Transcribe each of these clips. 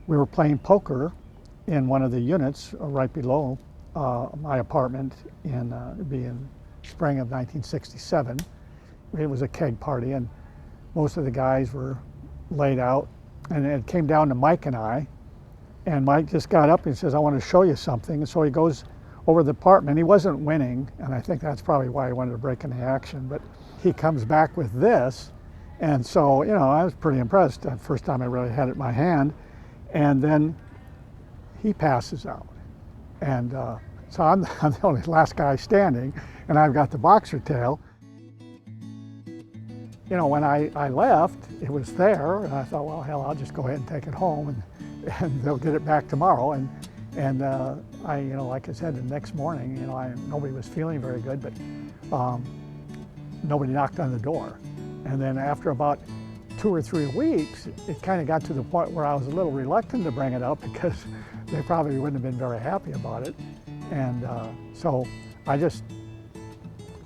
we were playing poker in one of the units right below my apartment it'd be in spring of 1967. It was a keg party, and most of the guys were laid out, and it came down to Mike and I, and Mike just got up and says, I want to show you something. And so he goes over the apartment. He wasn't winning, and I think that's probably why he wanted to break into action, but he comes back with this, and so, you know, I was pretty impressed. The first time I really had it in my hand, and then he passes out. And so I'm the only last guy standing, and I've got the boxer tail. You know, when I left, it was there, and I thought, well, hell, I'll just go ahead and take it home, and they'll get it back tomorrow. And I, you know, like I said, the next morning, you know, nobody was feeling very good, but nobody knocked on the door. And then after about 2 or 3 weeks, it kind of got to the point where I was a little reluctant to bring it up because they probably wouldn't have been very happy about it. And so I just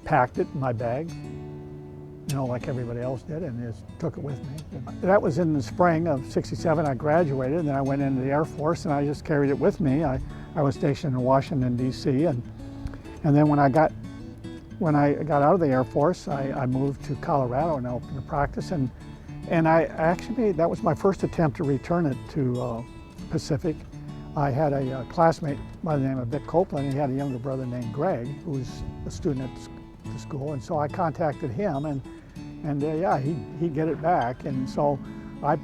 packed it in my bag, you know, like everybody else did, and just took it with me. That was in the spring of '67. I graduated, and then I went into the Air Force, and I just carried it with me. I was stationed in Washington, D.C., and then when I got out of the Air Force, I moved to Colorado and opened a practice, and I actually that was my first attempt to return it to Pacific. I had a classmate by the name of Vic Copeland, and he had a younger brother named Greg, who was a student at the school, and so I contacted him, and yeah, he'd get it back, and so I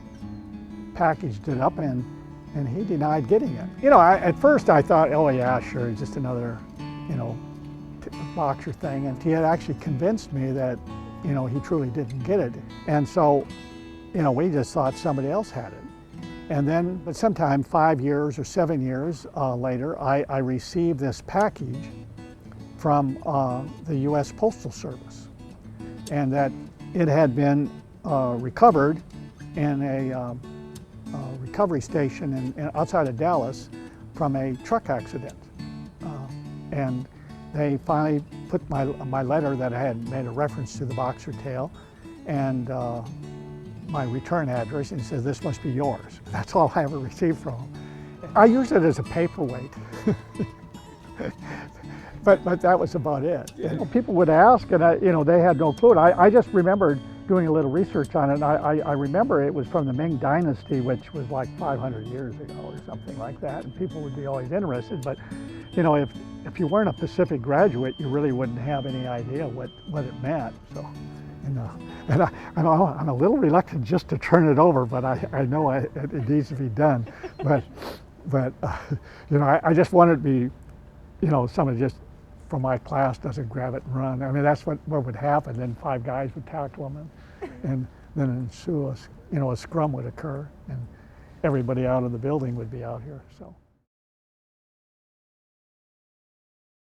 packaged it up, and he denied getting it. You know, at first I thought, oh yeah, sure, just another, you know, boxer thing, and he had actually convinced me that, you know, he truly didn't get it, and so, you know, we just thought somebody else had it. And then, but sometime 5 years or 7 years later, I received this package from the U.S. Postal Service, and that it had been recovered in a recovery station outside of Dallas from a truck accident. And they finally put my letter that I had made a reference to the boxer tail and my return address, and says, this must be yours. That's all I ever received from them. I used it as a paperweight. But that was about it. And people would ask, and you know, they had no clue. I just remembered doing a little research on it, and I remember it was from the Ming Dynasty, which was like 500 years ago or something like that, and people would be always interested. But, you know, if you weren't a Pacific graduate, you really wouldn't have any idea what it meant. So, you know, and I'm a little reluctant just to turn it over, but I know it needs to be done. But you know, I just wanted to be, you know, somebody just from my class doesn't grab it and run. I mean, that's what would happen. Then 5 guys would tackle them, and then ensue a scrum would occur, and everybody out of the building would be out here. So.